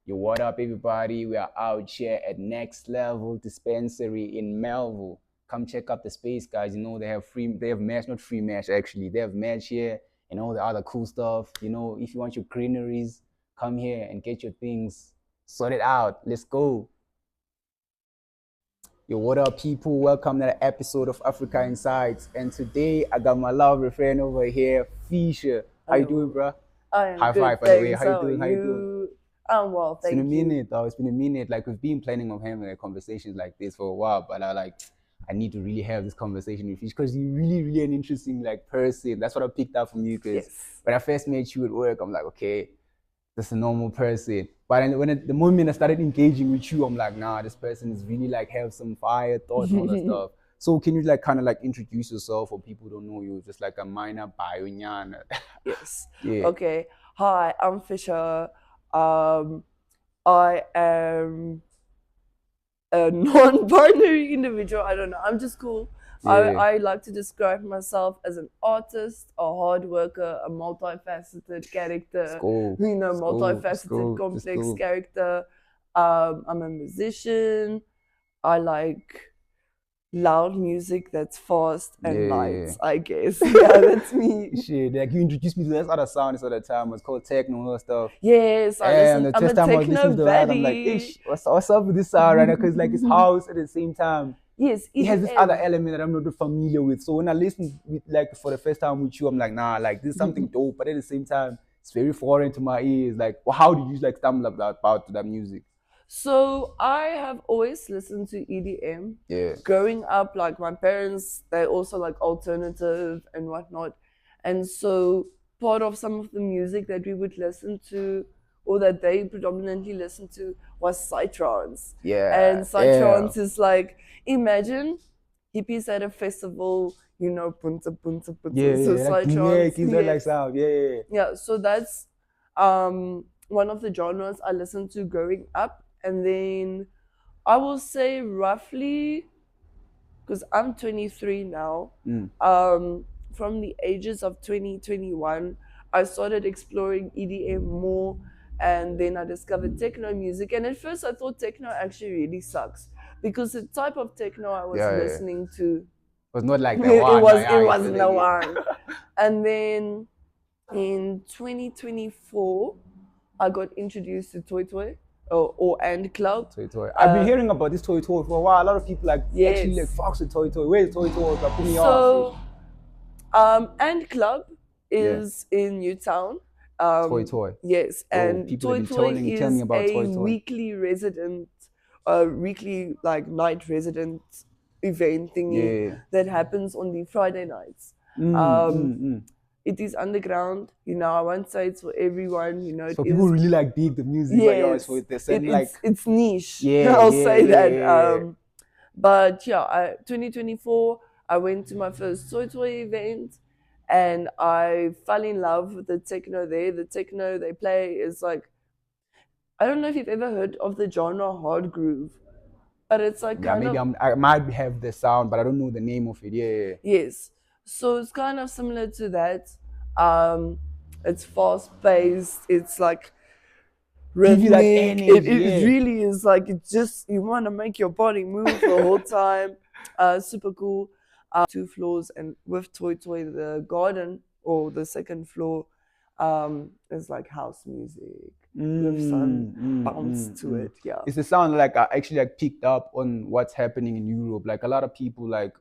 Yo, what up, everybody? We are out here at Next Level Dispensary in Melville. Come check out the space, guys. They have match, not free match actually. They have match here and all the other cool stuff. If you want your greeneries, come here and get your things sorted out. Let's go. Yo, what up, people? Welcome to the episode of Africa Insights. And today I got my lovely friend over here, Fisher. How you doing, Hello. bro? I am High good, five, by the way. thanks. How you How are doing? How you doing? you? I'm well, It's been a thank you. minute, though. It's been a minute. Like we've been planning on having a conversations like this for a while, but I need to really have this conversation with you because you're really, really an interesting like person. That's what I picked up from you. Because Yes. when I first met you at work, I'm like, okay, that's a normal person. But the moment I started engaging with you, I'm like, nah, this person is really like have some fire thoughts and all that stuff. So can you like kind of like introduce yourself for people who don't know you, just like a minor bio? Yes. Yeah. Okay. Hi, I'm Fisher. Um, I am a non-binary individual. I don't know. I'm just cool. Yeah. I like to describe myself as an artist, a hard worker, a multifaceted character. School. Multifaceted, complex character. I'm a musician. I like loud music that's fast and light, I guess. Yeah, that's me. Shit, like you introduced me to this other sound this other time. It's called techno and all that stuff. Yes, And the I'm a first time I was techno listening to that, I'm like, baddie. ish, what's up with this sound right now? Because like it's house at the same time. Yes, It has this EDM. other element that I'm not familiar with. So when I listen with, like for the first time with you, I'm like, nah, like this is something dope. But at the same time, it's very foreign to my ears. Like, well, how did you like stumble about that music? So I have always listened to EDM. Yeah. Growing up, like my parents, they also like alternative and whatnot. And so part of some of the music that we would listen to or that they predominantly listened to was psytrance. Yeah. And psytrance is like, imagine hippies at a festival, punta punta punta. Yeah, So like psytrance. that like sound. Yeah. Yeah, so that's one of the genres I listened to growing up. And then I will say roughly, because I'm 23 now, from the ages of 2021, I started exploring EDM more, and then I discovered techno music. And at first I thought techno actually really sucks because the type of techno I was listening to was not like that it wasn't the one. And then in 2024, I got introduced to Toy Toy or And Club. Toy. I've been hearing about this Toy for a while. A lot of people actually like fucks with Toy. Where's Toy? Like, put me off. And Club is in Newtown. Toy. Yes, and Toy is a weekly resident, weekly like night resident event thingy that happens on the Friday nights. It is underground, I won't say it's for everyone, So people really like dig the music, yes, it's niche. Yeah, I'll say that. Yeah. But yeah, 2024, I went to my first Toy event and I fell in love with the techno there. The techno they play is like, I don't know if you've ever heard of the genre hard groove, but it's like I might have the sound, but I don't know the name of it. Yeah. Yes. So it's kind of similar to that. It's fast paced. It's like rhythmic. It really is like you want to make your body move the whole time. Super cool. 2 floors, and with Toy the garden or the second floor is like house music with some bounce to it. Yeah. It's a sound like I actually like picked up on what's happening in Europe. Like a lot of people like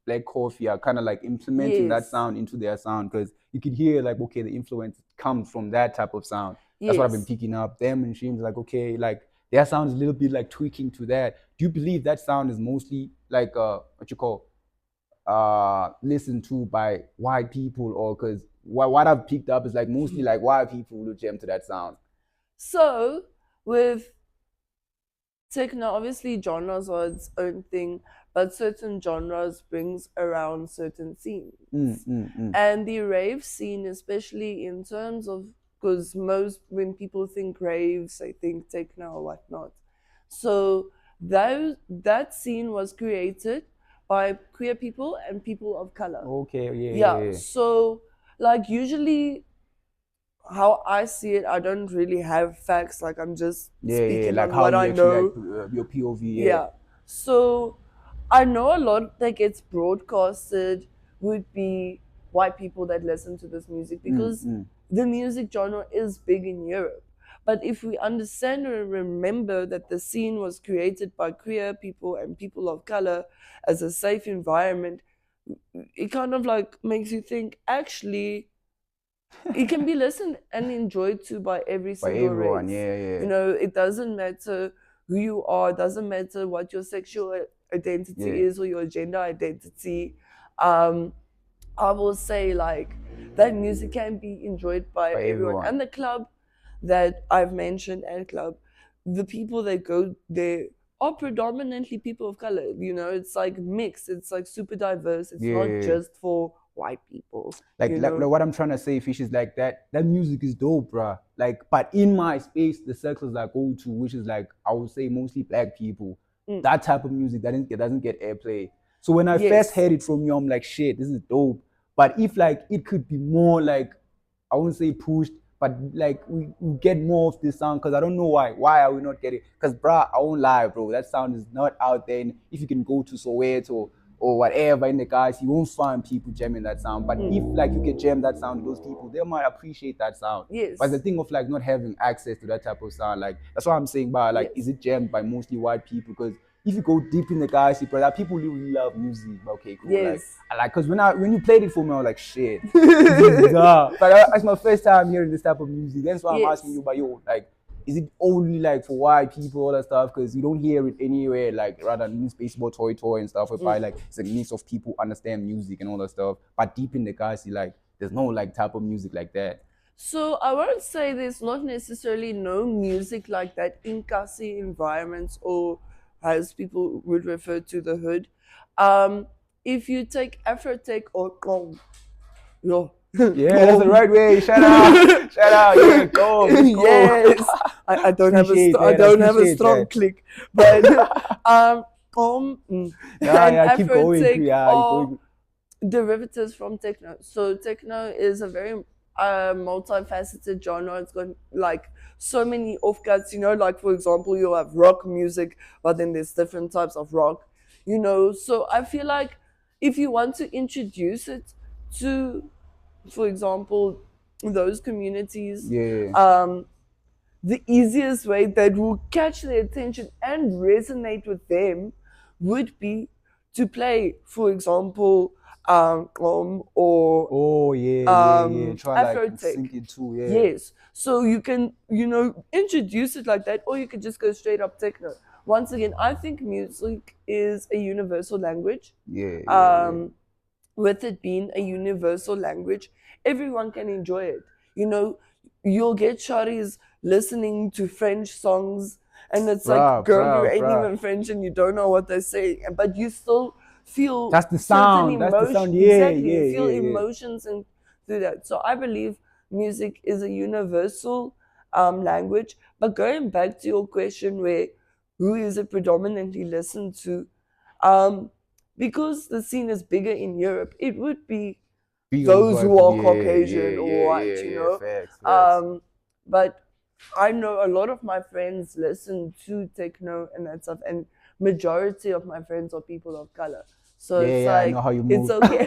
Black Coffee are kind of like implementing that sound into their sound because you could hear like, okay, the influence comes from that type of sound. That's what I've been picking up. Them and Shane's like, okay, like their sound is a little bit like tweaking to that. Do you believe that sound is mostly like what you call listened to by white people, or because what I've picked up is like mostly like white people who jam to that sound? So with techno, obviously genres are its own thing, but certain genres brings around certain scenes. And the rave scene, especially in terms of, because when people think raves, they think techno or whatnot. So that scene was created by queer people and people of color. Okay, yeah. So like usually how I see it, I don't really have facts. Like I'm just Yeah, speaking like on how what you I actually like know. your POV. Yeah. Yeah. So I know a lot that gets broadcasted would be white people that listen to this music Mm, because mm. the music genre is big in Europe. But if we understand and remember that the scene was created by queer people and people of color as a safe environment, it kind of like makes you think actually it can be listened and enjoyed to by every By single everyone. race. Yeah, yeah, You know, it doesn't matter who you are, it doesn't matter what your sexual identity yeah. is or your gender identity. Um, I will say like that music can be enjoyed by By everyone. everyone. And the club that I've mentioned and club, the people that go there are predominantly people of color. You know, it's like mixed, it's like super diverse. It's Yeah, not yeah, yeah. just for white people, Like, you like know. what I'm trying to say, Fish, is like that music is dope, bruh. Like, but in my space, the circles I go to, which is like I would say mostly black people, Mm. that type of music that doesn't get airplay. So when I first Yes. heard it from you, I'm like, shit, this is dope. But if like it could be more like, I wouldn't say pushed, but like we get more of this sound, because I don't know why are we not getting, because bruh, I won't lie, bro, that sound is not out there. And if you can go to Soweto or whatever in the guys, you won't find people jamming that sound. But if like you can jam that sound to those people, they might appreciate that sound. But the Yes. thing of like not having access to that type of sound, like that's what I'm saying. But like, is Yes. it jammed by mostly white people? Because if you go deep in the guys, brother, people really love music. But okay, cool. Like Yes. I like, because when you played it for me, I was like, shit, this is duh. But it's my first time hearing this type of music. That's why I'm asking you, Yes. but yo, like, is it only like for white people, all that stuff? Because you don't hear it anywhere, like rather than baseball toy and stuff, whereby like it's a mix of people understand music and all that stuff. But deep in the guys, like there's no like type of music like that. So I won't say there's not necessarily no music like that in Kasi environments or as people would refer to the hood. If you take Afrotech or Kong, yo, Yeah, that's the right way. Shout out, shout out. Yeah, go, let's go. yes, I don't have Appreciate I that. I don't have a appreciate strong that. click, but Yeah, and yeah. Keep going. Afrotech Yeah, keep are going. derivatives from techno. So techno is a very multifaceted genre. It's got like so many offcuts. You know, like for example, you'll have rock music, but then there's different types of rock. You know, so I feel like if you want to introduce it to, for example, those communities, Yeah. the easiest way that will catch their attention and resonate with them would be to play, for example, or Oh yeah, yeah, yeah. Try like Afrotech. sink it too. Yeah. Yes. So you can, you know, introduce it like that, or you could just go straight up techno. Once again, I think music is a universal language. Yeah, yeah, yeah. With it being a universal language, everyone can enjoy it. You know, you'll get shawties listening to French songs, and it's like, girl, you ain't Bruh. even French and you don't know what they're saying, but you still feel That's the certain sound. That's the emotion. sound. Yeah, Exactly, you yeah, feel yeah, yeah. emotions and through that. So I believe music is a universal language. But going back to your question, where who is it predominantly listened to? Um, because the scene is bigger in Europe, it would be Big old those white who people. are Yeah, Caucasian yeah, or yeah, white, yeah, you yeah. know. Facts, facts. But I know a lot of my friends listen to techno and that stuff, and majority of my friends are people of color. So Yeah, it's yeah. I know like how you it's move. okay.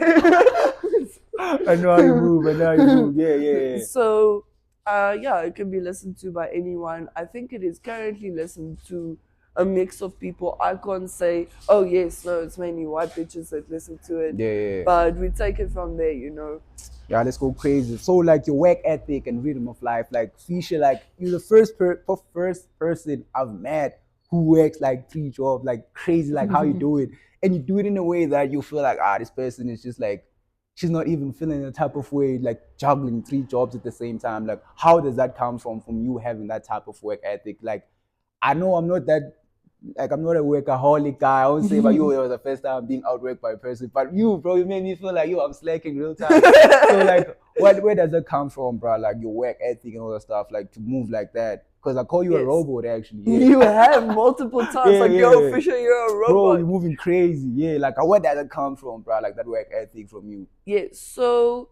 I know how you move. I know how you move. Yeah, yeah, yeah. So yeah, it can be listened to by anyone. I think it is currently listened to a mix of people. I can't say, oh yes, no, it's mainly white bitches that listen to it. Yeah, yeah. But we take it from there, you know. Yeah, let's go crazy. So like your work ethic and rhythm of life, like Fisher, like you're the first person I've met who works like 3 jobs, like crazy, like how you do it. And you do it in a way that you feel like, this person is just like, she's not even feeling the type of way, like juggling 3 jobs at the same time. Like, how does that come from you having that type of work ethic? Like, I know I'm not that, like, I'm not a workaholic guy. I won't say, but it was the first time being outworked by a person. But you, bro, you made me feel like, I'm slacking real time. So, like, where does that come from, bro? Like, your work ethic and all that stuff, like, to move like that? Because I call you a robot, actually. Yeah. You have multiple times, like, yo, Fisher, you're a robot. Bro, you're moving crazy. Yeah, like, where does that come from, bro? Like, that work ethic from you? Yeah, so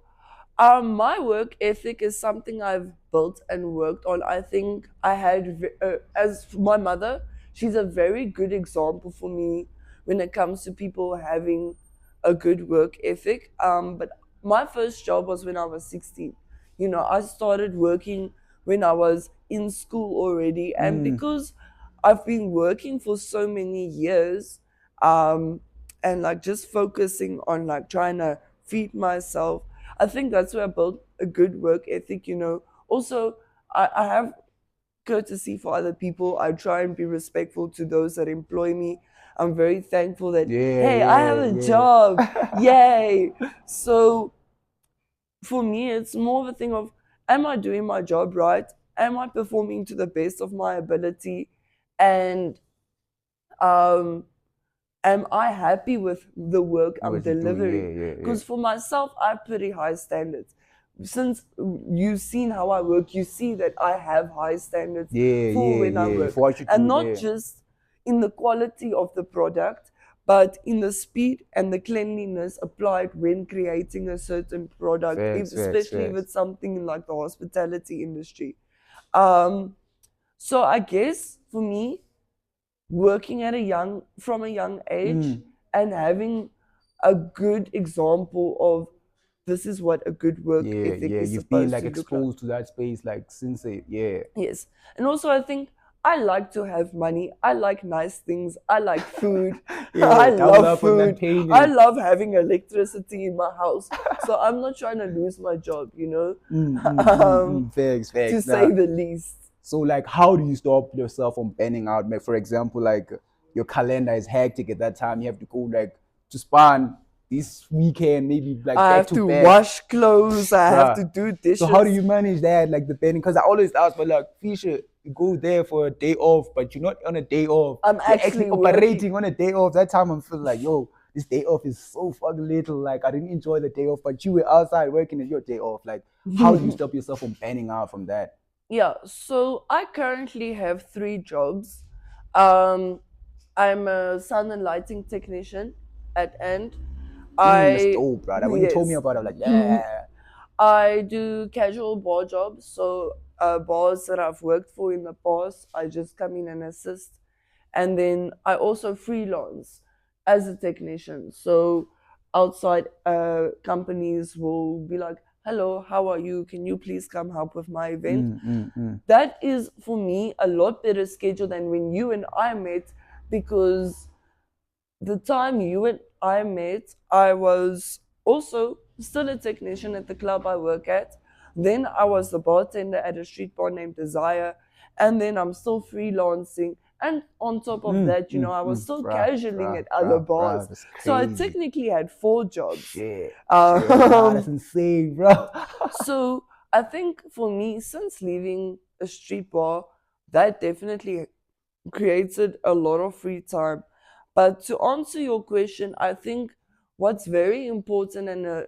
My work ethic is something I've built and worked on. I think I had, as my mother, she's a very good example for me when it comes to people having a good work ethic. But my first job was when I was 16. You know, I started working when I was in school already. And Mm. because I've been working for so many years, um, and like just focusing on like trying to feed myself, I think that's where I built a good work ethic, you know. Also, I have courtesy for other people. I try and be respectful to those that employ me. I'm very thankful that, Yeah, hey, I have yeah, a job. yeah. Yay. So for me, it's more of a thing of, am I doing my job right? Am I performing to the best of my ability? And um, am I happy with the work I'm What you doing? delivering? Yeah, yeah, yeah. Because for myself, I have pretty high standards. Since you've seen how I work, you see that I have high standards Yeah, for yeah, when I yeah. work. For what you And do, not yeah. just in the quality of the product, but in the speed and the cleanliness applied when creating a certain product, Facts, facts, especially if facts. it's something in like the hospitality industry. Um, so I guess for me, working at a young from a young age Mm. and having a good example of this is what a good work Yeah, ethic yeah. is You've been supposed like to look like. exposed to that space like since it, yeah. Yes. And also I think I like to have money. I like nice things. I like food. I Yeah, double love up on that food. I payment. love having electricity in my house. So I'm not trying to lose my job, you know, Facts, to facts. say Nah. the least. So like how do you stop yourself from burning out? Like for example, like your calendar is hectic at that time. You have to go like to span this weekend, maybe like I back have to to back. wash clothes. I have Bruh. to do So how do dishes. you manage that, like the burning? Because I always ask, but like Fisher, you go there for a day off, but you're not on a day off. I'm You're actually actually working. operating on a day off. That time I'm feeling like, yo, this day off is so fucking little. Like I didn't enjoy the day off, but you were outside working at your day off. Like, how do you stop yourself from burning out from that? Yeah, so I currently have three jobs. Um, I'm a sound and lighting technician at End. That's I dope, bro. Like when you told me yes, about it, I'm like, yeah. I do casual bar jobs. So bars that I've worked for in the past, I just come in and assist. And then I also freelance as a technician. So outside companies will be like, "Hello, how are you? Can you please come help with my event?" Mm, mm, mm. That is for me a lot better schedule than when you and I met, because the time you and I met, I was also still a technician at the club I work at. Then I was the bartender at a street bar named Desire. And then I'm still freelancing. And on top of that, you know, I was still Bruh, casualing bruh, at other bruh, bars. bruh. That's So I crazy. technically had four jobs. Shit, shit. Nah, that's Um, insane, bro. so I think for me, since leaving a street bar, that definitely created a lot of free time. But to answer your question, I think what's very important and a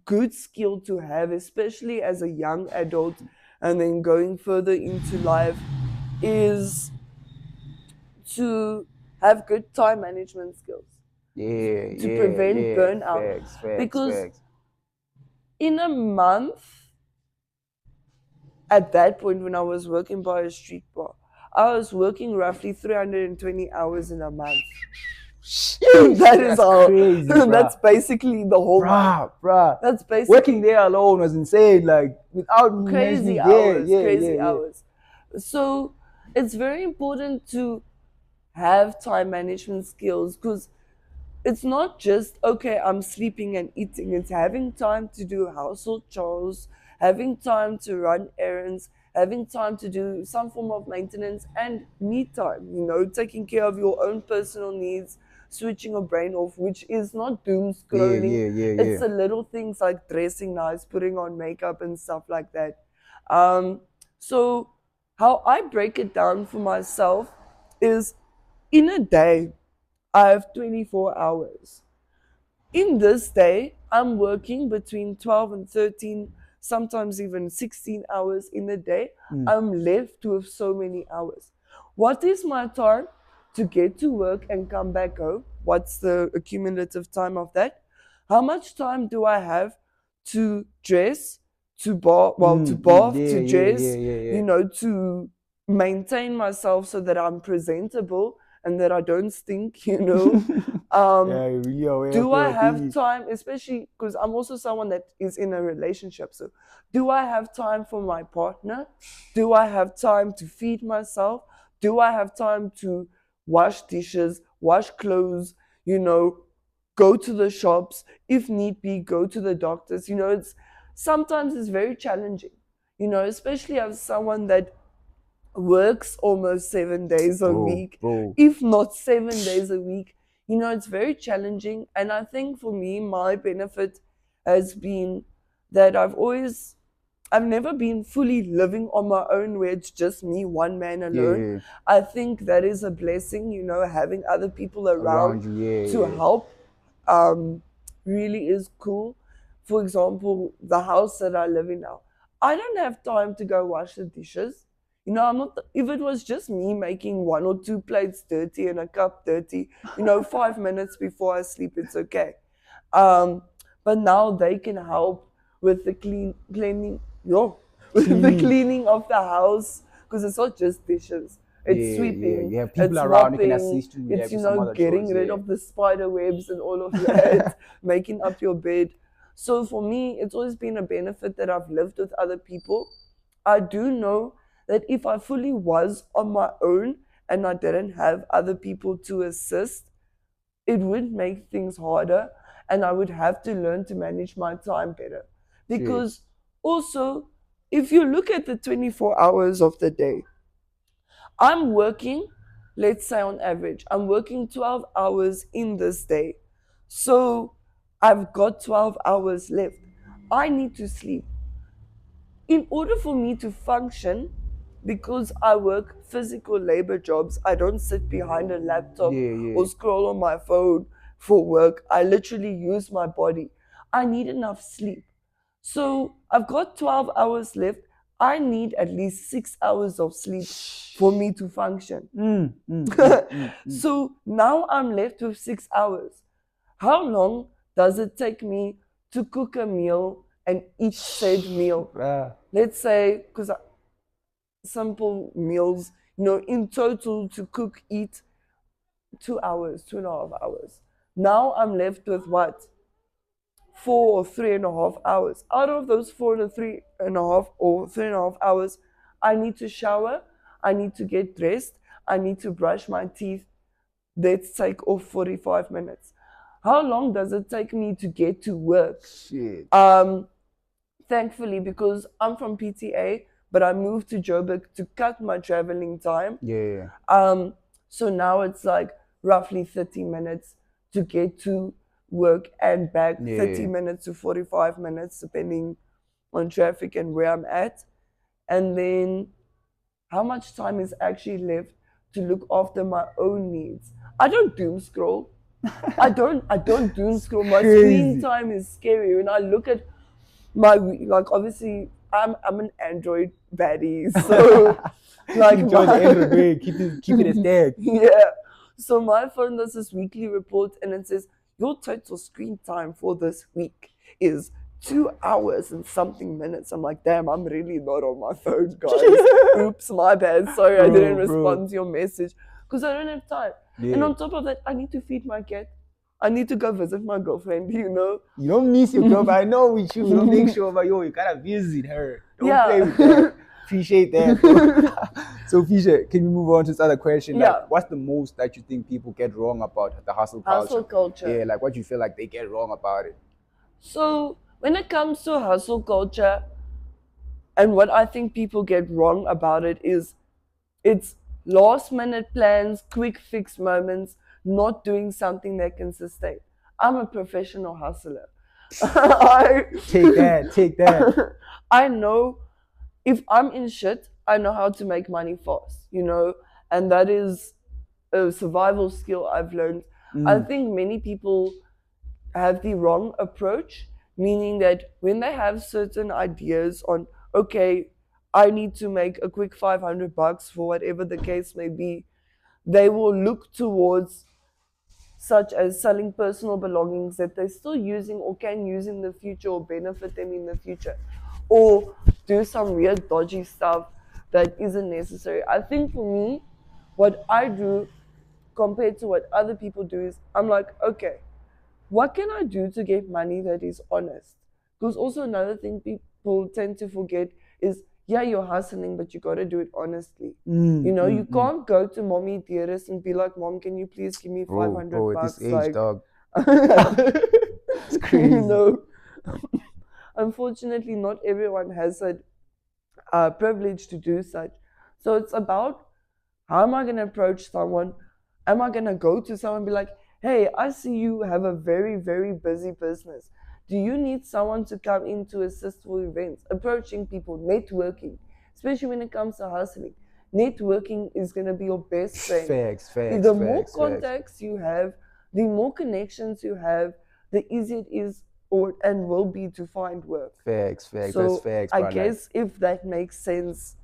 good skill to have, especially as a young adult and then going further into life, is to have good time management skills Yeah, to yeah, prevent yeah. burnout. Facts, facts, Because facts. in a month, at that point when I was working by a street bar, I was working roughly 320 hours in a month. Sheesh, That is that's all. crazy, bruh. That's basically the whole month. Bruh. That's Working basically there alone was insane. Like without crazy mentioning, yeah, hours, yeah, yeah, crazy yeah. hours. So it's very important to have time management skills, because it's not just, okay, I'm sleeping and eating. It's having time to do household chores, having time to run errands, having time to do some form of maintenance, and me time, you know, taking care of your own personal needs, switching your brain off, which is not doom Yeah, scrolling. yeah, yeah, It's yeah. the little things like dressing nice, putting on makeup, and stuff like that. Um, so, how I break it down for myself is, in a day, I have 24 hours. In this day, I'm working between 12 and 13, sometimes even 16 hours in a day. Mm. I'm left with so many hours. What is my time to get to work and come back home? What's the accumulative time of that? How much time do I have to dress, to bath, to bath, to dress, you know, to maintain myself so that I'm presentable and that I don't stink, you know. Really aware Do of I your have opinion. time, especially because I'm also someone that is in a relationship? So, do I have time for my partner? Do I have time to feed myself? Do I have time to wash dishes, wash clothes, you know, go to the shops, if need be, go to the doctors? You know, it's sometimes it's very challenging, you know, especially as someone that works almost 7 days a week, if not 7 days a week. You know, it's very challenging. And I think for me, my benefit has been that I've never been fully living on my own where it's just me, one man alone. I think that is a blessing, you know, having other people around you, to help really is cool. For example, the house that I live in now, I don't have time to go wash the dishes. You know, I'm not, if it was just me making one or two plates dirty and a cup dirty, you know, 5 minutes before I sleep, it's okay. But now they can help with the cleaning, with the cleaning of the house, because it's not just dishes. It's sweeping, You have people it's around who can mopping, assist you with it's, you some know, other getting chores, rid of the spider webs and all of that, making up your bed. So for me, it's always been a benefit that I've lived with other people. I do know that if I fully was on my own and I didn't have other people to assist, it would make things harder and I would have to learn to manage my time better. Because also, if you look at the 24 hours of the day, I'm working, let's say on average, I'm working 12 hours in this day. So I've got 12 hours left. I need to sleep. In order for me to function, because I work physical labor jobs, I don't sit behind a laptop or scroll on my phone for work. I literally use my body. I need enough sleep. So I've got 12 hours left. I need at least 6 hours of sleep for me to function. So now I'm left with 6 hours. How long does it take me to cook a meal and eat said meal? Let's say, because simple meals, you know, in total to cook, eat 2 hours, 2.5 hours. Now I'm left with what? 4 or 3.5 hours. Out of those 4 to 3.5 I need to shower, I need to get dressed, I need to brush my teeth. Let's take off 45 minutes. How long does it take me to get to work? Thankfully, because I'm from PTA, but I moved to Joburg to cut my traveling time. So now it's like roughly 30 minutes to get to work and back, 30 minutes to 45 minutes, depending on traffic and where I'm at. And then how much time is actually left to look after my own needs? I don't doom scroll. I don't doom scroll. My screen time is scary. When I look at my, like, obviously I'm an Android baddie, so like keep it a stack. Yeah. So my phone does this weekly report and it says your total screen time for this week is 2 hours and something minutes. I'm like, damn, I'm really not on my phone, guys. Oops, my bad. Sorry, I didn't respond to your message because I don't have time. And on top of that, I need to feed my cat. I need to go visit my girlfriend, you know. You don't miss your girlfriend. I know with you. You don't make sure, but you gotta visit her. Don't play with her. Appreciate that. So, Fisher, can we move on to this other question? Like, what's the most that you think people get wrong about the hustle culture? Hustle culture. Yeah, like what you feel like they get wrong about it. So, when it comes to hustle culture, and what I think people get wrong about it is it's last minute plans, quick fix moments, not doing something that can sustain. I'm a professional hustler. Take that. I know if I'm in shit, I know how to make money fast, you know, and that is a survival skill I've learned. I think many people have the wrong approach, meaning that when they have certain ideas on, okay, I need to make a quick $500 for whatever the case may be, they will look towards such as selling personal belongings that they're still using or can use in the future or benefit them in the future, or do some weird dodgy stuff that isn't necessary. I think for me, what I do compared to what other people do is I'm like, okay, what can I do to get money that is honest? Because also another thing people tend to forget is, yeah, you're hustling, but you got to do it honestly. You can't go to mommy dearest and be like, Mom, can you please give me 500 bro, at bucks? this age, Like, dog, it's you crazy. know, unfortunately, not everyone has that privilege to do such. So it's about, how am I going to approach someone? Am I going to go to someone and be like, hey, I see you have a very, very busy business. Do you need someone to come in to assist for events? Approaching people, networking, especially when it comes to hustling. Networking is going to be your best friend. Facts. The more contacts you have, the more connections you have, the easier it is and will be to find work. Facts. So That's facts, I bro. guess if that makes sense,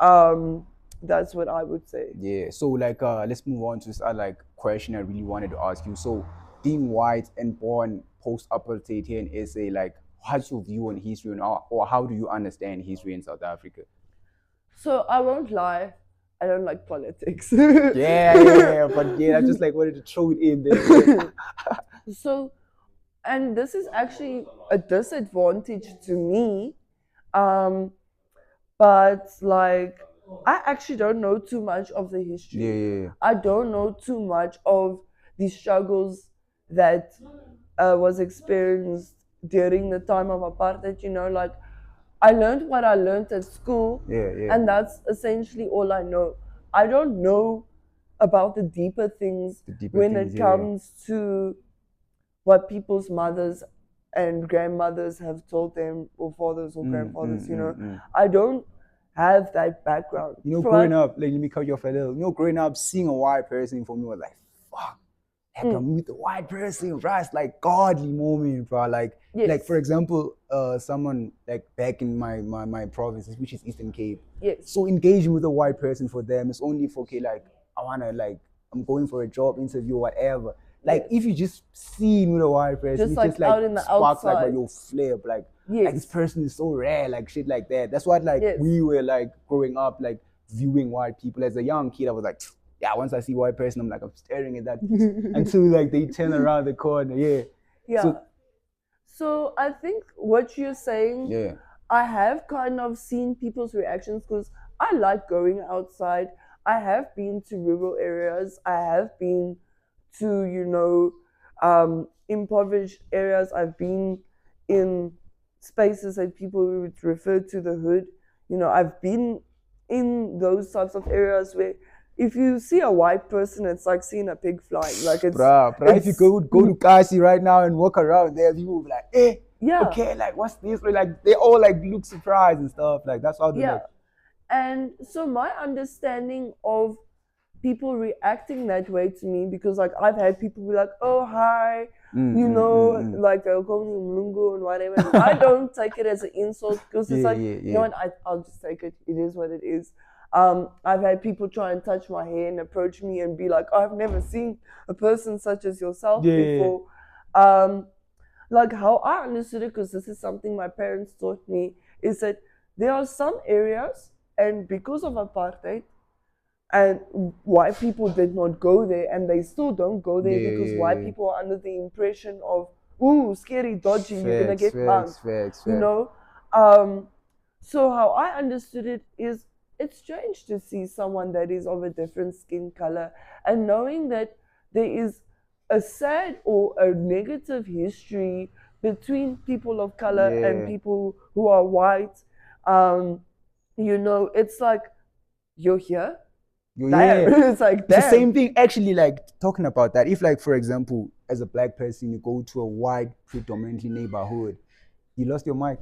that's what I would say. Yeah. So like, let's move on to this other like question I really wanted to ask you. So, being white and born post-apartheid here in SA, like, what's your view on history, or how do you understand history in South Africa? So I won't lie, I don't like politics. Yeah. But yeah, I just like wanted to throw it in there. So, and this is actually a disadvantage to me, but like, I actually don't know too much of the history. Yeah. I don't know too much of the struggles that was experienced during the time of apartheid. Like, I learned what I learned at school, Yeah. and that's essentially all I know. I don't know about the deeper things when it comes to what people's mothers and grandmothers have told them, or fathers or grandfathers. I don't have that background. Growing up, like, let me cut you off a little. Growing up, seeing a white person for me was like, fuck, like I'm with a white person, bro. It's like godly moment, bro. Like, Yes. like for example, someone like back in my province, which is Eastern Cape. Yes. So engaging with a white person for them is only for, okay, like I wanna, like, I'm going for a job interview or whatever. Like, if you just seen with a white person, Just it like out in the sparks like outside. your flip, like, Yes. like this person is so rare, like shit like that. That's what like we were like growing up, like viewing white people. As a young kid, I was like, yeah, once I see a white person, I'm staring at that until like they turn around the corner. Yeah. So I think what you're saying, Yeah. I have kind of seen people's reactions, because I like going outside. I have been to rural areas. I have been to, impoverished areas. I've been in spaces that people would refer to the hood. I've been in those types of areas where if you see a white person, it's like seeing a pig flying. Like, it's if you go to Kasi right now and walk around there, people will be like, yeah, okay, like what's this? Like they all like look surprised and stuff. Like that's how they like. And so my understanding of people reacting that way to me, because like I've had people be like, oh hi, like they'll call me Mlungu and whatever. And I don't take it as an insult, because it's you know what, I'll just take it. It is what it is. I've had people try and touch my hair and approach me and be like, I've never seen a person such as yourself before. Like, how I understood it, because this is something my parents taught me, is that there are some areas, and because of apartheid, and white people did not go there, and they still don't go there, because white people are under the impression of, ooh, scary, dodgy, you're gonna get mugged. So how I understood it is, it's strange to see someone that is of a different skin color, and knowing that there is a sad or a negative history between people of color and people who are white. It's like, you're here. It's like, damn. It's the same thing, actually, like talking about that. If, like, for example, as a black person, you go to a white predominantly neighborhood, you lost your mic.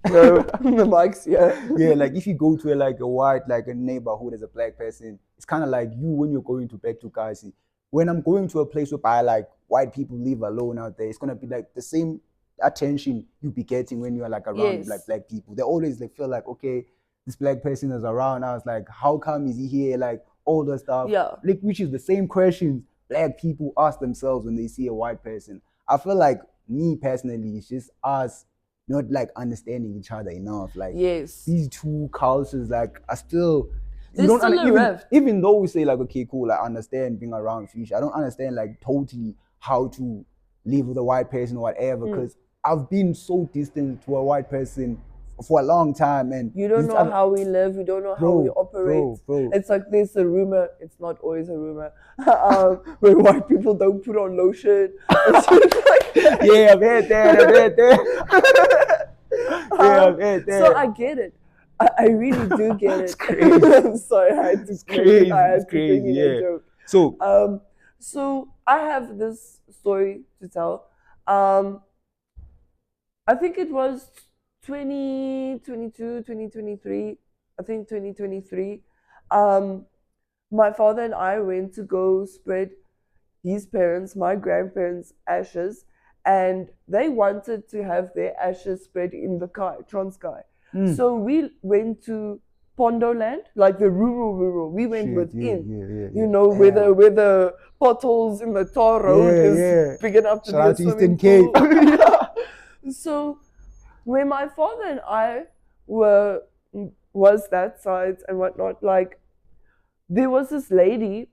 No, the mic's yeah, like if you go to a white, like a neighborhood as a black person, it's kind of like you when you're going back to Kasi. When I'm going to a place where like white people live alone out there, it's gonna be like the same attention you be getting when you're like around like black people. They always like feel like, okay, this black person is around us, like how come is he here, like all the stuff, like, which is the same questions black people ask themselves when they see a white person. I feel like me personally, it's just us not like understanding each other enough. Like Yes. these two cultures like are still you There's don't still a even rift. even though we say like okay cool I understand being around fish, I don't understand like totally how to live with a white person or whatever because I've been so distant to a white person for a long time and You don't know how we live. You don't know how we operate. bro. It's like there's a rumor. It's not always a rumor. Where white people don't put on lotion. It's like that. Yeah, I've heard that. Yeah, I've heard that. So I get it. I really do get it. It's crazy. I'm sorry, I had to bring in a joke. So I have this story to tell. I think it was 2022, 2023. I think 2023. My father and I went to go spread his parents, my grandparents' ashes, and they wanted to have their ashes spread in the Transkei. So we went to Pondoland, like the rural. We went within, you know, where the potholes in the tar road is big enough to be a swimming pool. Yeah. So where my father and I was that side and whatnot, like there was this lady,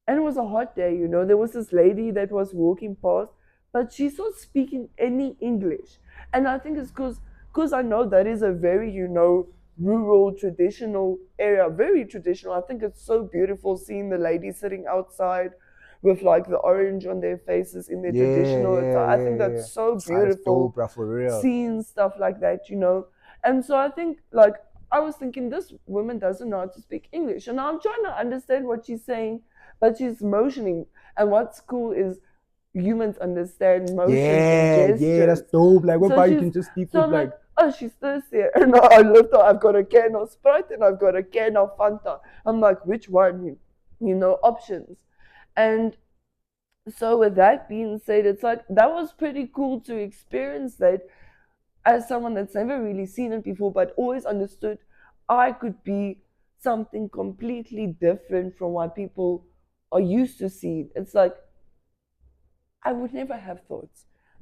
and it was a hot day, you know, there was this lady that was walking past, but she's not speaking any English. And I think it's because I know that is a very, you know, rural, traditional area, very traditional. I think it's so beautiful seeing the ladies sitting outside with like the orange on their faces in their traditional attire. I think that's so beautiful. That's dope, for real. Seeing stuff like that, you know. And so I think like I was thinking this woman doesn't know how to speak English. And I'm trying to understand what she's saying, but she's motioning. And what's cool is humans understand motions and gestures. Yeah, that's dope. Like what about you can just speak with like oh, she's thirsty. And I looked up, I've got a can of Sprite and I've got a can of Fanta. I'm like, which one? You know, options. And so with that being said, it's like that was pretty cool to experience that as someone that's never really seen it before, but always understood I could be something completely different from what people are used to seeing. It's like I would never have thought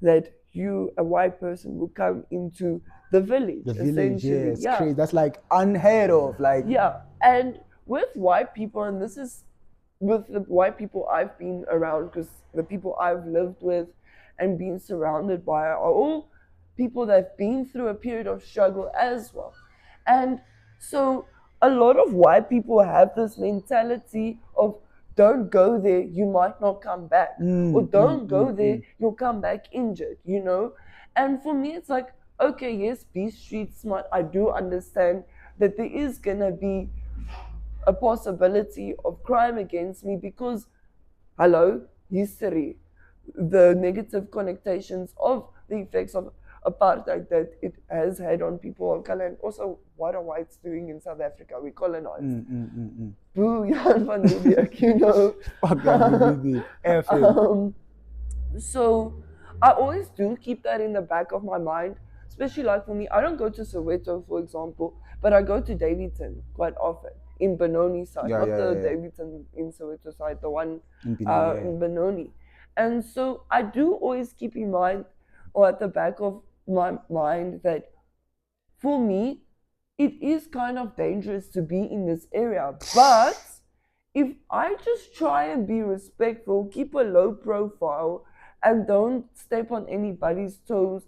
that you, a white person, would come into the village. Essentially. Yeah, it's crazy. That's like unheard of. Like and with white people, and this is with the white people I've been around, because the people I've lived with and been surrounded by are all people that have been through a period of struggle as well. And so a lot of white people have this mentality of don't go there, you might not come back. Or don't go there, you'll come back injured, you know? And for me, it's like, okay, yes, be street smart. I do understand that there is going to be a possibility of crime against me because, hello, history, the negative connotations of the effects of apartheid that it has had on people of color, and also what are whites doing in South Africa? We colonized. Boo, Jan van Riebeeck, you know. Fuck that, so I always do keep that in the back of my mind, especially like for me, I don't go to Soweto, for example, but I go to Davidson quite often, in Benoni side, not the Davidson in Soweto side, the one in Benoni. And so I do always keep in mind, or at the back of my mind, that for me, it is kind of dangerous to be in this area. But if I just try and be respectful, keep a low profile, and don't step on anybody's toes,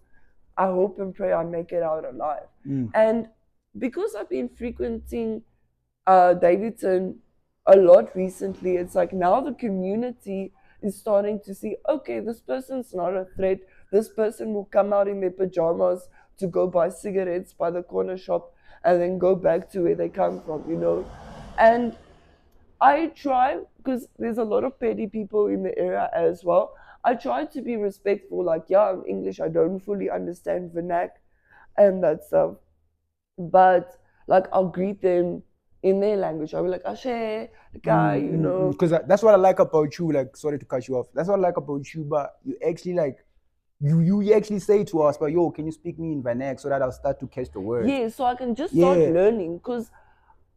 I hope and pray I make it out alive. And because I've been frequenting Davidson a lot recently, it's like now the community is starting to see, okay, this person's not a threat. This person will come out in their pajamas to go buy cigarettes by the corner shop and then go back to where they come from, you know. And I try, because there's a lot of petty people in the area as well, I try to be respectful, like, yeah, I'm English, I don't fully understand vernac and that stuff, but like I'll greet them in their language. I'll be like, Ashe, guy, you know. Because that's what I like about you, like, sorry to cut you off, that's what I like about you, but you actually like, you actually say to us, but yo, can you speak me in vernac so that I'll start to catch the word? Yeah, so I can just start learning, because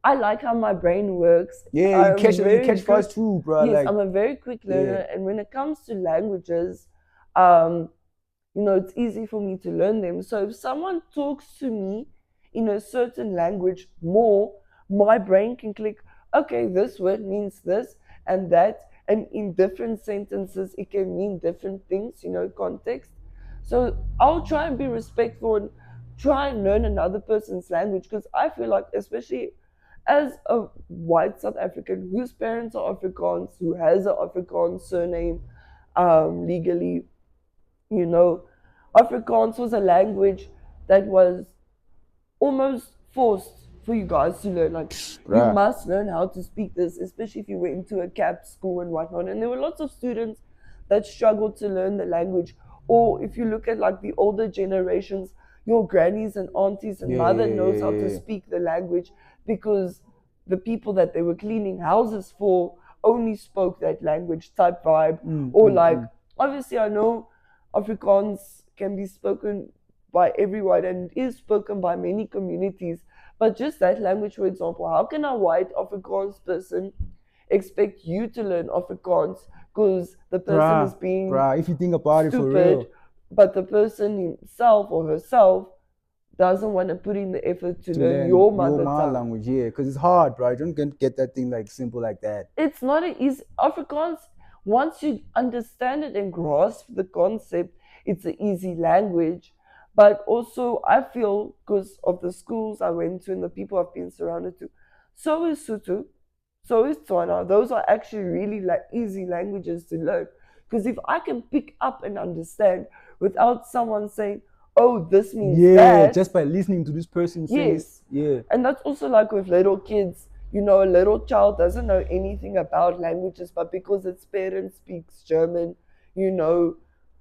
I like how my brain works. Yeah, you I'm very catch good. fast too, bro. Yes, Like, I'm a very quick learner, yeah. and when it comes to languages, um, it's easy for me to learn them. So if someone talks to me in a certain language more, my brain can click, okay, this word means this and that, and in different sentences, it can mean different things, context. So I'll try and be respectful and try and learn another person's language because I feel like, especially as a white South African whose parents are Afrikaans, who has an Afrikaans surname legally, you know, Afrikaans was a language that was almost forced for you guys to learn. Like, you Bruh. must learn how to speak this, especially if you went into a cap school and whatnot. And there were lots of students that struggled to learn the language. Or if you look at like the older generations, your grannies and aunties and Yeah, mother yeah, knows how yeah, to yeah. speak the language because the people that they were cleaning houses for only spoke that language type vibe. Or like, obviously, I know Afrikaans can be spoken by everyone and is spoken by many communities. But just that language, for example, how can a white Afrikaans person expect you to learn Afrikaans because the person is Bruh, being bruh, if you think about it for stupid, real, but the person himself or herself doesn't want to put in the effort to to learn learn your your mother ma tongue? language, yeah, because it's hard, bro. You don't get that thing like simple like that. It's not an easy Afrikaans. Once you understand it and grasp the concept, it's an easy language. But also, I feel because of the schools I went to and the people I've been surrounded to, so is Sutu, so is Tswana. Those are actually really like easy languages to learn. Because if I can pick up and understand without someone saying, "Oh, this means Yeah, that," just by listening to this person say, yes. yeah, And that's also like with little kids. A little child doesn't know anything about languages, but because its parent speaks German, you know,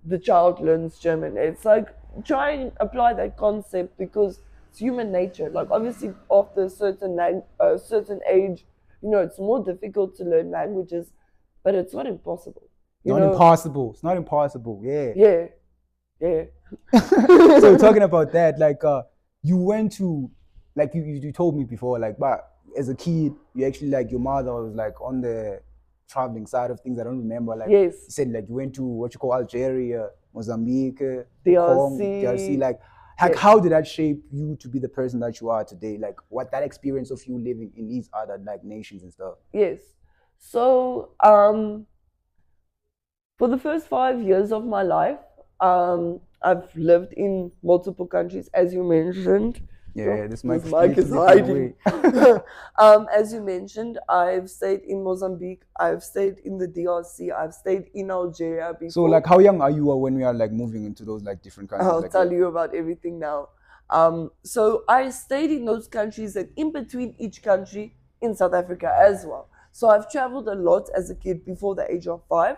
the child learns German. It's like try and apply that concept because it's human nature. Like obviously after a certain age, it's more difficult to learn languages, but it's not impossible. You not know, impossible. It's not impossible. Yeah. yeah, yeah. So talking about that, like you went to like you told me before, like but as a kid, you actually like your mother was like on the traveling side of things. I don't remember. Like you Yes, said like you went to what you call Algeria, Mozambique, Congo, DRC, DRC. like Yes. how did that shape you to be the person that you are today? Like what that experience of you living in these other like nations and stuff. Yes. So, for the first 5 years of my life, I've lived in multiple countries, as you mentioned. Yeah, Yo, this this mic's mic is slipping hiding. away. As you mentioned, I've stayed in Mozambique, I've stayed in the DRC, I've stayed in Algeria So before. like how young are you when we are like moving into those like different countries I'll like that? tell you about everything now. So I stayed in those countries and in between each country in South Africa as well. So I've traveled a lot as a kid before the age of 5.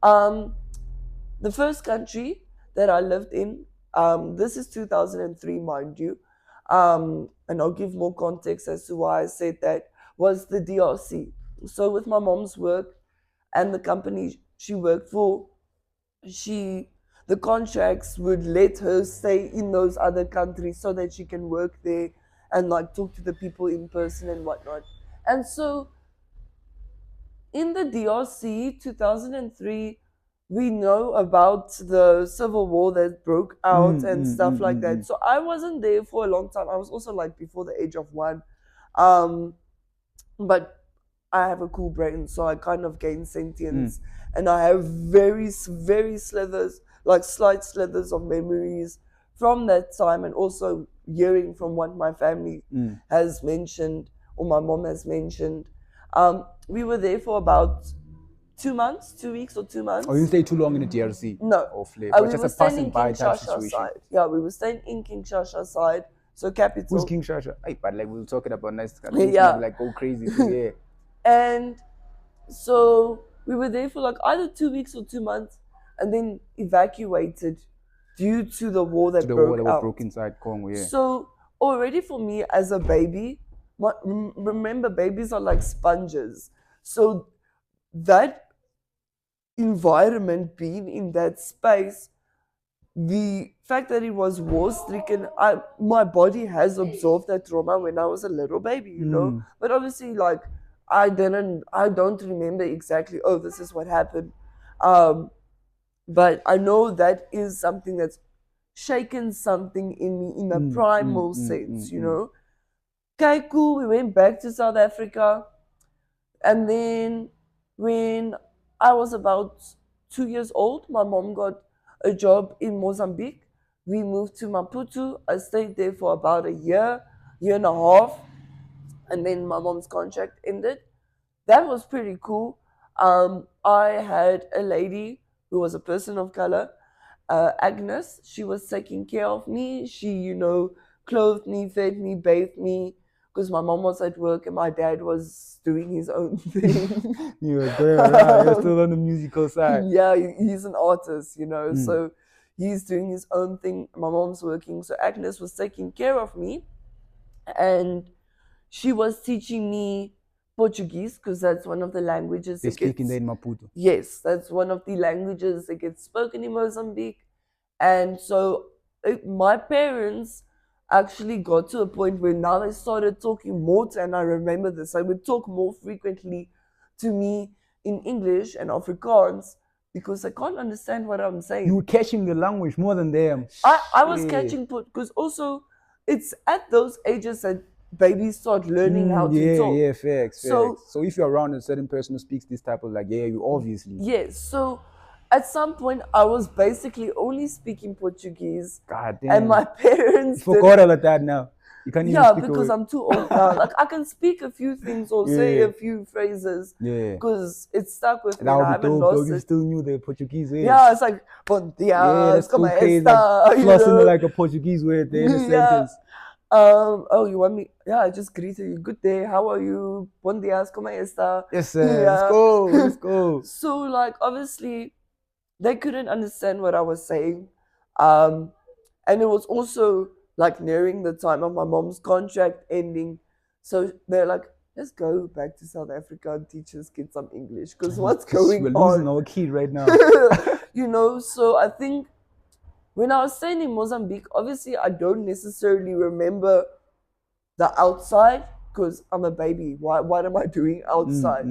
Um, the first country that I lived in, this is 2003, mind you, and I'll give more context as to why I said that, was the DRC. So with my mom's work and the company she worked for, she the contracts would let her stay in those other countries so that she can work there and like talk to the people in person and whatnot. And so in the DRC 2003, we know about the civil war that broke out and stuff like that. So I wasn't there for a long time. I was also like before the age of 1. Um, but I have a cool brain, so I kind of gain sentience, and I have very, very slithers, like slight slithers of memories from that time, and also hearing from what my family has mentioned or my mom has mentioned. We were there for about 2 months, 2 weeks or 2 months. Oh, you didn't stay too long in the DRC? No. Oh, flip. But We just were a staying passing in by type Kinshasa situation. side. Yeah, we were staying in Kinshasa side, so capital. Who's King Shasha? Hey, but like we were talking about nice countries, Yeah. like go crazy. So yeah. And so we were there for like either 2 weeks or 2 months and then evacuated due to the war that To the war broke that was out. broke inside Congo, yeah. So already for me as a baby, remember babies are like sponges. So that environment, being in that space, the fact that it was war-stricken, my body has absorbed that trauma when I was a little baby, you know. But obviously, like, I don't remember exactly, oh, this is what happened. But I know that is something that's shaken something in me in a primal sense, you know. Okay, cool. We went back to South Africa. And then when I was about 2 years old, my mom got a job in Mozambique. We moved to Maputo. I stayed there for about a year and a half, and then my mom's contract ended. That was pretty cool. I had a lady who was a person of color, Agnes. She was taking care of me. She, clothed me, fed me, bathed me, because my mom was at work and my dad was doing his own thing. You were going around. You're still on the musical side. Yeah, he's an artist, so he's doing his own thing. My mom's working, so Agnes was taking care of me, and she was teaching me Portuguese, because that's one of the languages they speak in Maputo. Yes, that's one of the languages that gets spoken in Mozambique. And so my parents actually got to a point where now they started talking more and I remember this. They would talk more frequently to me in English and Afrikaans because I can't understand what I'm saying. You were catching the language more than them. I was catching, because also it's at those ages that babies start learning how to talk. Yeah, facts. So if you're around a certain person who speaks this type of you obviously. Yes. So at some point I was basically only speaking Portuguese. God damn. And my parents forgot all of that now. You can't even speak because I'm too old now. Like I can speak a few things or say a few phrases. Yeah. Because it's stuck with me. I haven't lost it. You still knew the Portuguese way. Yeah, it's like bon dia. Yeah, that's cool. Flossing like a Portuguese way at the end of the sentence. Oh, you want me? Yeah, I just greeted you. Good day. How are you? Bon dia. ¿Cómo está? Yes, sir. Yeah. Let's go. So, like, obviously, they couldn't understand what I was saying. And it was also like nearing the time of my mom's contract ending. So they're like, let's go back to South Africa and teach this kid some English. Because what's going on? We're losing our kid right now. So I think when I was staying in Mozambique, obviously I don't necessarily remember the outside because I'm a baby. What am I doing outside?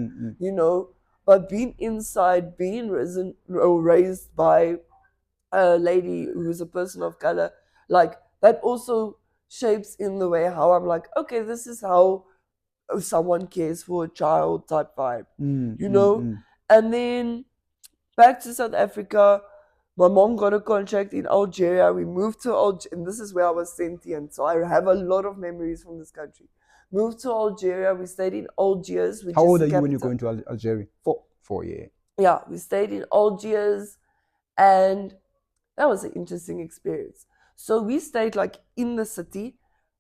But being inside, being raised by a lady who's a person of color, like that also shapes in the way how I'm like, okay, this is how someone cares for a child type vibe, And then back to South Africa, my mom got a contract in Algeria. We moved to Algeria, and this is where I was sentient, so I have a lot of memories from this country. Moved to Algeria. We stayed in Algiers. How old are you when you're going to Algeria? 4. 4, yeah. Yeah, we stayed in Algiers, and that was an interesting experience. So we stayed like in the city,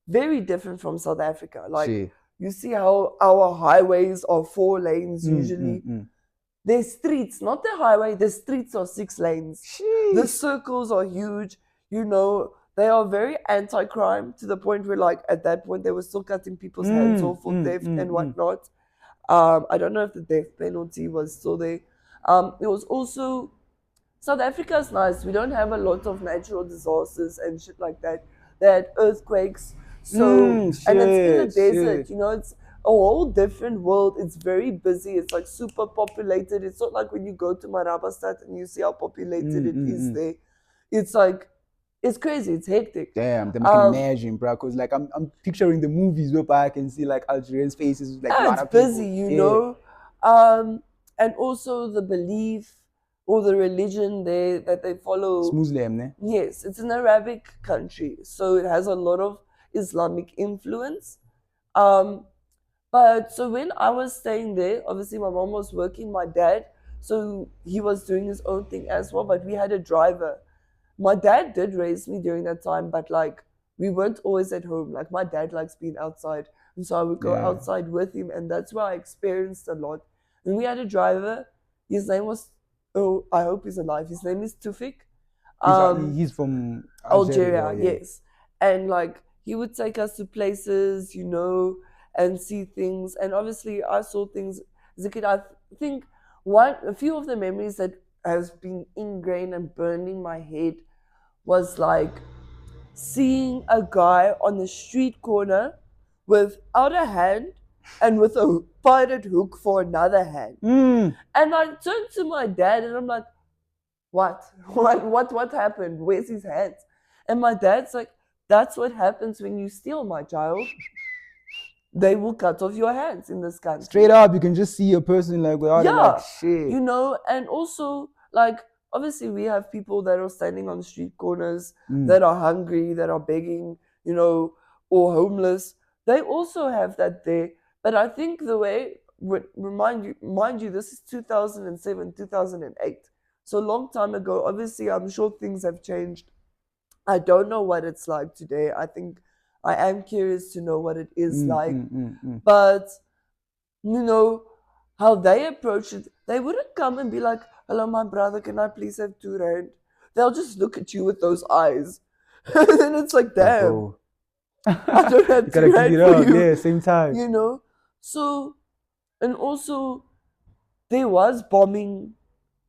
very different from South Africa. Like you see how our highways are 4 lanes usually. The streets, not the highway, the streets are 6 lanes. Jeez. The circles are huge. They are very anti-crime to the point where, like, at that point, they were still cutting people's heads off for theft and whatnot. I don't know if the death penalty was still there. It was also, South Africa is nice. We don't have a lot of natural disasters and shit like that. They had earthquakes. And it's in the desert, it's a whole different world. It's very busy. It's like super populated. It's not like when you go to Marabastad and you see how populated it is there. It's like, it's crazy. It's hectic. Damn, then I can imagine, bro. Because like I'm picturing the movies where I can see like Algerians' faces. Like it's busy, know. And also the belief or the religion there that they follow. It's Muslim, ne? Yes, it's an Arabic country, so it has a lot of Islamic influence. But so when I was staying there, obviously my mom was working, my dad, so he was doing his own thing as well, but we had a driver. My dad did raise me during that time, but like we weren't always at home. Like my dad likes being outside, and so I would go outside with him, and that's where I experienced a lot. And we had a driver. His name was, I hope he's alive. His name is Tufik. He's from Algeria, yes. And like he would take us to places, and see things. And obviously I saw things as a kid. I think a few of the memories that has been ingrained and burned in my head was like seeing a guy on the street corner without a hand and with a pointed hook for another hand. Mm. And I turned to my dad and I'm like, what? What happened? Where's his hands? And my dad's like, that's what happens when you steal, my child. They will cut off your hands in this country. Straight up, you can just see a person like without it, like shit. You know, and also like obviously we have people that are standing on street corners that are hungry, that are begging, you know, or homeless. They also have that there. But I think the way, mind you, this is 2007, 2008. So a long time ago. Obviously, I'm sure things have changed. I don't know what it's like today. I think I am curious to know what it is like. But, you know, how they approach it, they wouldn't come and be like, hello, my brother, can I please have R2? They'll just look at you with those eyes. And then it's like, damn, I don't have R2 for you. Yeah, same time. You know? So, and also, there was bombing,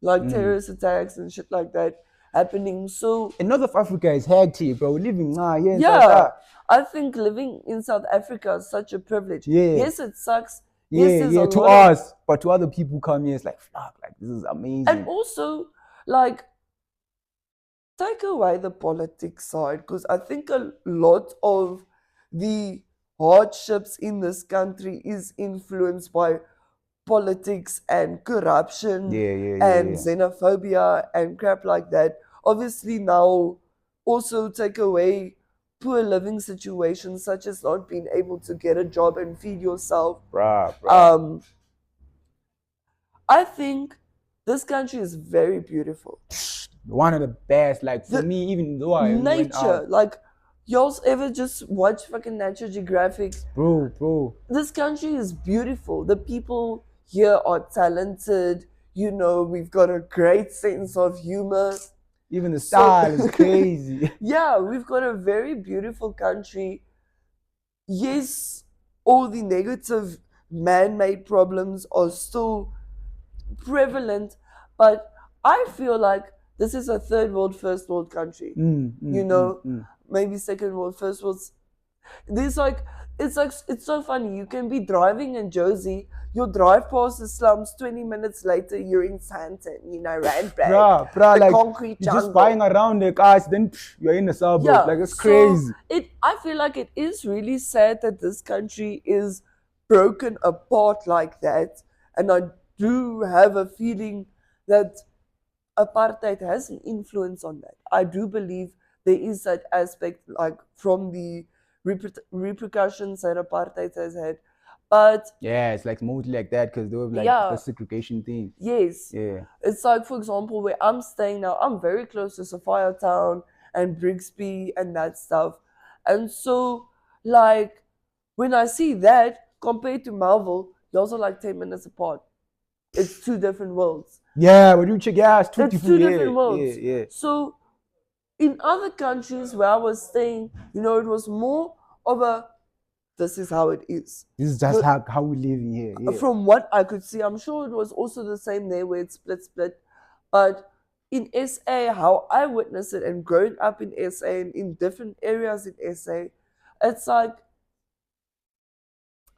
like terrorist attacks and shit like that happening. So, and North of Africa is hectic, bro. Living here in yeah, I think living in South Africa is such a privilege. Yeah. Yes, it sucks. Yeah, to us, but to other people come here, it's like, fuck, like this is amazing. And also, like, take away the politics side, because I think a lot of the hardships in this country is influenced by politics and corruption and xenophobia and crap like that. Obviously now also take away poor living situations such as not being able to get a job and feed yourself. I think this country is very beautiful. One of the best, like for me, even though I went out. Like, y'all ever just watch fucking National Geographic? Bro. This country is beautiful. The people here are talented. You know, we've got a great sense of humor. Even the style is crazy. Yeah, we've got a very beautiful country. Yes, all the negative man-made problems are still prevalent, but I feel like this is a third world, first world country. Maybe second world, first world. There's like, it's so funny. You can be driving in Josie, you'll drive past the slums, 20 minutes later, you're in Sandton, you know, Randburg, the like, concrete jungle. Just buying around the cars, then you're in the suburbs. Yeah, like, it's crazy. I feel like it is really sad that this country is broken apart like that. And I do have a feeling that apartheid has an influence on that. I do believe there is that aspect, like from the repercussions that apartheid has had. But yeah, it's like mostly like that because they were like the segregation thing. Yes. Yeah. It's like, for example, where I'm staying now, I'm very close to Sophia Town and Brigsby and that stuff. And so, like, when I see that compared to Melville, you're also like 10 minutes apart. It's two different worlds. Yeah, when you check it's two different worlds. Yeah. So, in other countries where I was staying, you know, it was more of a, this is how it is. This is just how we live in here. Yeah. From what I could see, I'm sure it was also the same there where it's split. But in SA, how I witnessed it and growing up in SA and in different areas in SA, it's like,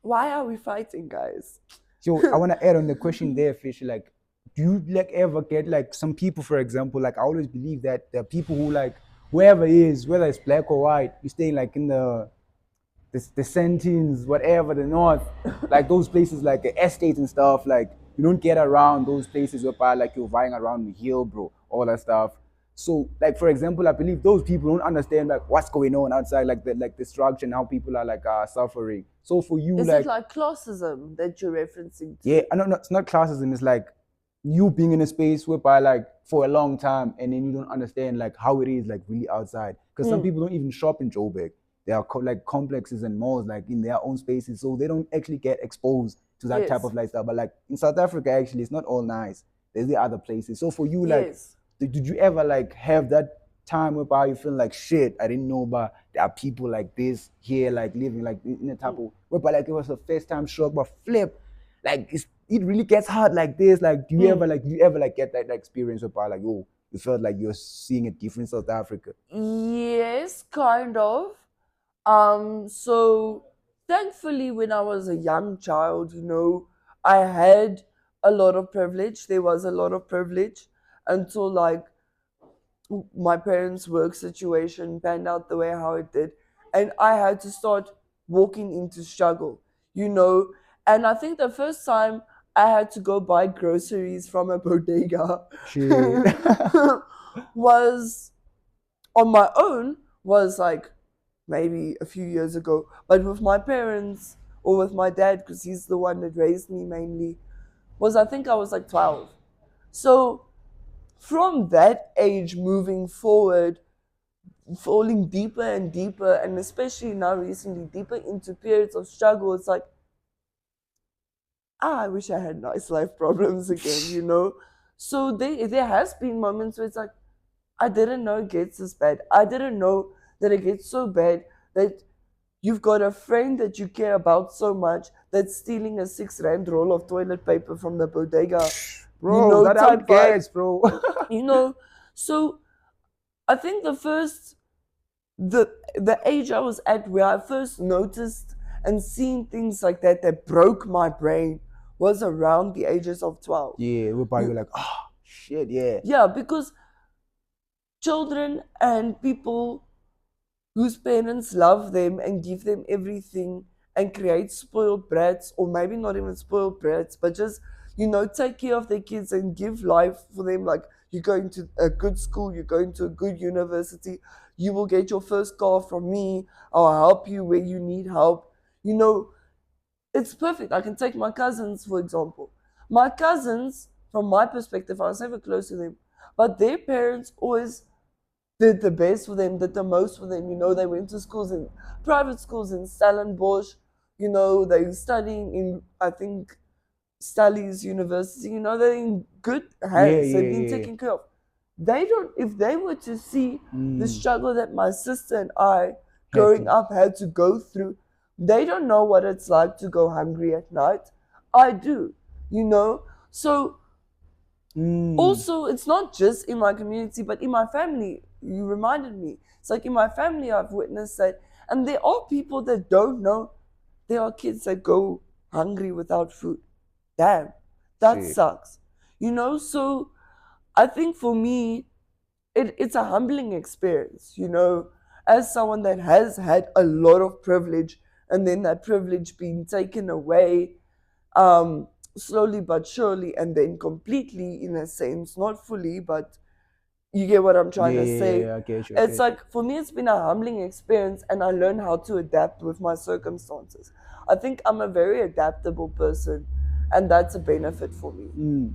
why are we fighting, guys? So I want to add on the question there, Fish. Like, do you like ever get like some people, for example, like I always believe that there are people who like whoever is, whether it's black or white, you stay like in the Sentins, whatever, the north, like those places like the estates and stuff, like you don't get around those places whereby like you're vying around the hill, bro, all that stuff. So like for example, I believe those people don't understand like what's going on outside, like the destruction, how people are like suffering. So for you, is it like classism that you're referencing to? Yeah, no, it's not classism. It's like you being in a space whereby like for a long time and then you don't understand like how it is like really outside. Because some people don't even shop in Joburg. There are like complexes and malls like in their own spaces, so they don't actually get exposed to that type of lifestyle. But like in South Africa, actually, it's not all nice. There's the other places. So for you, like, did you ever like have that time whereby you feel like shit? I didn't know about there are people like this here, like living like in a type of whereby like it was a first time shock, but flip, like it really gets hard like this. Like, do you ever get that experience whereby like, oh, you felt like you're seeing a different South Africa? Yes, kind of. So thankfully, when I was a young child, I had a lot of privilege. There was a lot of privilege until like my parents' work situation panned out the way how it did, and I had to start walking into struggle, you know. And I think the first time I had to go buy groceries from a bodega Shit. was on my own, was like maybe a few years ago, but with my parents or with my dad, because he's the one that raised me mainly, was I think I was like 12. So from that age moving forward, falling deeper and deeper, and especially now recently, deeper into periods of struggle, it's like, I wish I had nice life problems again. So there has been moments where it's like, I didn't know it gets this bad. I didn't know that it gets so bad that you've got a friend that you care about so much that's stealing a 6 rand roll of toilet paper from the bodega, Bro, that how type it vibe. gets, bro. So I think the age I was at where I first noticed and seen things like that broke my brain was around the ages of 12. Yeah, whereby you're like, oh shit, yeah. Yeah, because children and people whose parents love them and give them everything and create spoiled brats, or maybe not even spoiled brats, but just, take care of their kids and give life for them. Like, you're going to a good school, you're going to a good university, you will get your first car from me, I'll help you where you need help. It's perfect. I can take my cousins, for example. My cousins, from my perspective, I was never close to them, but their parents always did the best for them, did the most for them. They went to schools in private schools in Stellenbosch. They studying in, I think, Stellies University. They're in good hands. They've been taken care of. They don't, if they were to see the struggle that my sister and I growing up had to go through, they don't know what it's like to go hungry at night. I do. So also, it's not just in my community, but in my family. You reminded me. It's like in my family, I've witnessed that. And there are people that don't know. There are kids that go hungry without food. Damn, that Shit. sucks. So I think for me, it's a humbling experience, as someone that has had a lot of privilege and then that privilege being taken away. Slowly but surely, and then completely, in a sense, not fully, but you get what I'm trying to say. Yeah, I get you. It's like, for me, it's been a humbling experience, and I learned how to adapt with my circumstances. I think I'm a very adaptable person, and that's a benefit for me.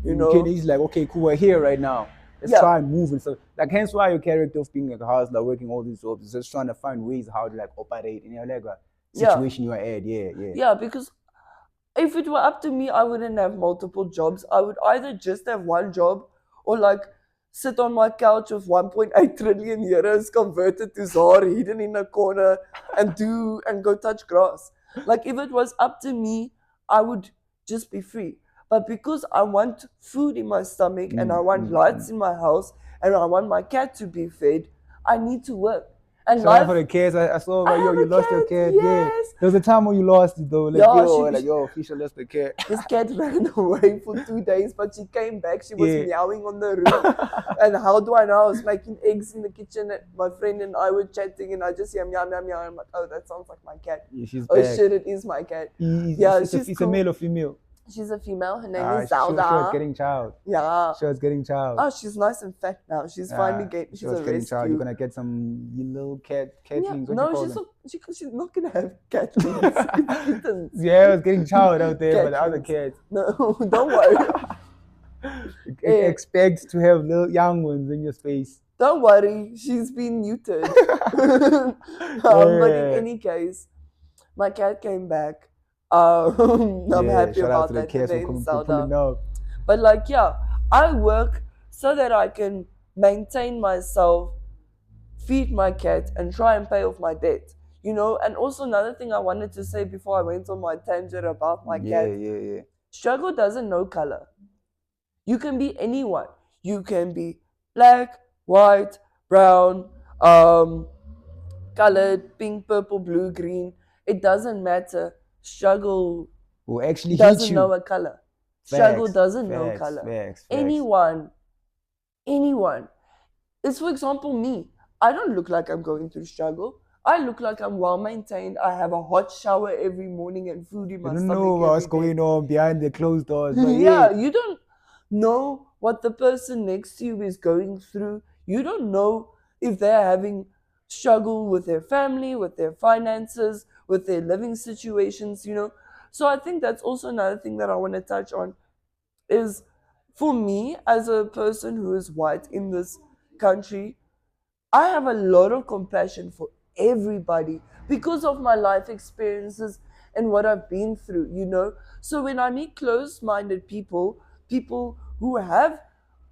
Okay, he's like, okay, cool, we're here right now. Let's try and move and stuff. Like, hence why your character of being like a hustler, working all these jobs, is just trying to find ways how to like operate in like a situation you are at. Yeah, because if it were up to me, I wouldn't have multiple jobs. I would either just have one job or like sit on my couch with 1.8 trillion euros converted to ZAR hidden in a corner and go touch grass. Like, if it was up to me, I would just be free. But because I want food in my stomach and I want lights in my house and I want my cat to be fed, I need to work. And so for the kids, I saw like, you lost your cat. Yes. Yeah. There was a time when you lost it though. Like, Fisher lost the cat. This cat ran away for 2 days, but she came back. She was meowing on the roof. And how do I know? I was making eggs in the kitchen. And my friend and I were chatting, and I just hear meow, meow, meow. I'm like, oh, that sounds like my cat. Yeah, she's oh back. Shit, it is my cat. She's cool. A male or female? She's a female. Her name is Zelda. She was getting child. Yeah. She was getting child. Oh, she's nice and fat now. She's finally getting. She's a rescue. Child. You're gonna get some little catlings. Yeah. No, she's not gonna have catlings. Yeah, I was getting child out there, but the other cats. No, don't worry. Expect to have little young ones in your space. Don't worry, she's been neutered. But in any case, my cat came back. I'm happy about that. But like, I work so that I can maintain myself, feed my cat, and try and pay off my debt. And also another thing I wanted to say before I went on my tangent about my cat. Struggle doesn't know color. You can be anyone. You can be Black, white, brown, um, colored, pink, purple, blue, green. It doesn't matter. Struggle Will actually hit doesn't you. know a color. Struggle Facts, doesn't know facts, color. facts, facts. Anyone, anyone. It's for example me. I don't look like I'm going through struggle. I look like I'm well maintained. I have a hot shower every morning and food in You my don't know stomach what's every day. going on behind the closed doors, but yeah, Yeah, you don't know what the person next to you is going through. You don't know if they're having struggle with their family, with their finances, with their living situations. So I think that's also another thing that I want to touch on is for me as a person who is white in this country, I have a lot of compassion for everybody because of my life experiences and what I've been through. So when I meet closed minded people, people who have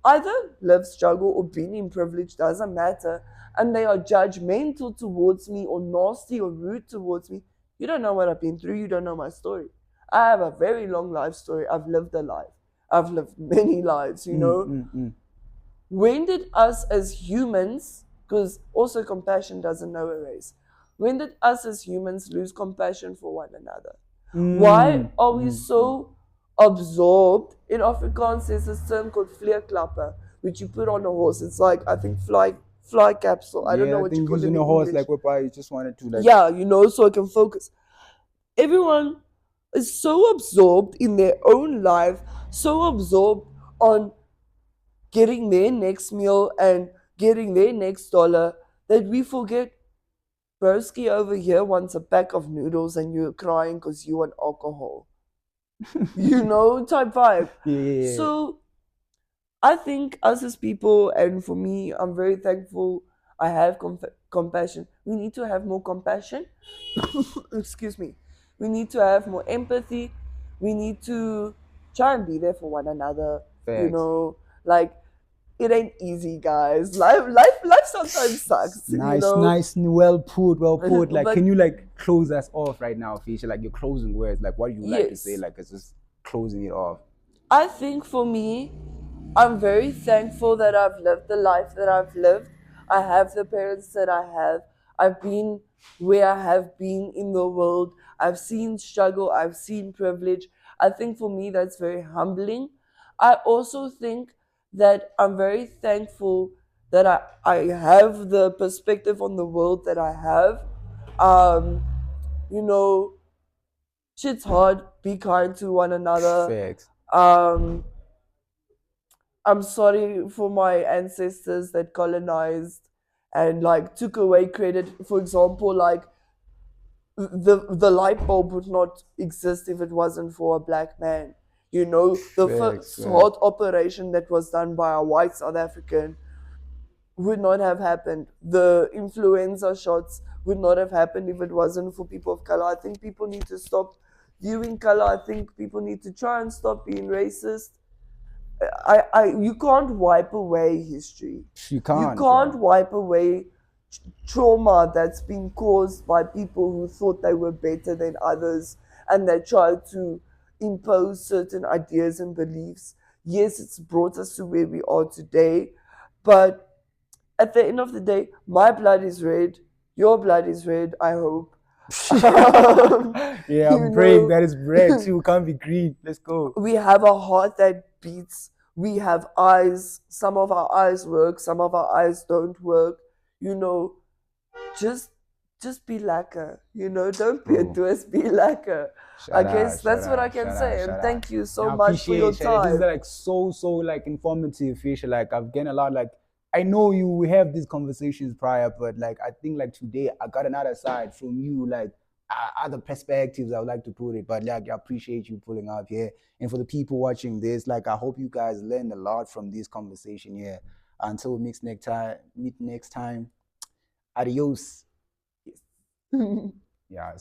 either lived struggle or been in privilege, doesn't matter, and they are judgmental towards me or nasty or rude towards me, you don't know what I've been through, you don't know my story. I have a very long life story. I've lived a life. I've lived many lives, you mm, know mm, mm. when did us as humans, because also compassion doesn't know a race, when did us as humans lose compassion for one another? Why Mm, are we mm, mm. so absorbed? In Afrikaans, there's this term called vleerklappe, which you put on a horse. It's like, I think, fly capsule. I don't know Yeah, I what you think call it using in a horse English. like whereby you just wanted to like Yeah, so I can focus. Everyone is so absorbed in their own life, so absorbed on getting their next meal and getting their next dollar that we forget broski over here wants a pack of noodles and you're crying because you want alcohol. Type vibe. yeah, yeah, yeah. So I think us as people, and for me, I'm very thankful I have compassion. We need to have more compassion. Excuse me. We need to have more empathy. We need to try and be there for one another. Facts. Like it ain't easy, guys. Life sometimes sucks. Nice, nice, well put, well put. Like, But can you like close us off right now, Fisher? Like your closing words, like what do you like to say? yes, Like it's just closing it off. I think for me, I'm very thankful that I've lived the life that I've lived. I have the parents that I have. I've been where I have been in the world. I've seen struggle. I've seen privilege. I think for me, that's very humbling. I also think that I'm very thankful that I have the perspective on the world that I have. Um, you know, shit's hard. Be kind to one another. Facts. Um, I'm sorry for my ancestors that colonized and like took away credit. For example, like the light bulb would not exist if it wasn't for a black man. The Facts, first facts. heart operation that was done by a white South African would not have happened. The influenza shots would not have happened if it wasn't for people of color. I think people need to stop viewing color. I think people need to try and stop being racist. You can't wipe away history. You You can't, can't bro. wipe away trauma that's been caused by people who thought they were better than others and they tried to impose certain ideas and beliefs. Yes, it's brought us to where we are today, but at the end of the day, my blood is red, your blood is red, I hope. Yeah, you I'm praying that is red know, too. Can't be green. Let's go. we have a heart that beats. We have eyes. Some of our eyes work, some of our eyes don't work. You know, just just be lacquer. Don't be a Bro. twist, be lacquer. I Shout out, guess shout that's what I out, can shout out, say. And shout out. thank you so Yeah, I much for your appreciate it. This is time. like so like informative, Fisher. Like I've gained a lot. Like I know you we have these conversations prior, but like I think like today I got another side from you, like other perspectives I would like to put it. But like I appreciate you pulling up here. And for the people watching this, like I hope you guys learned a lot from this conversation here. Until we meet next time. Adios. Yes. Yeah.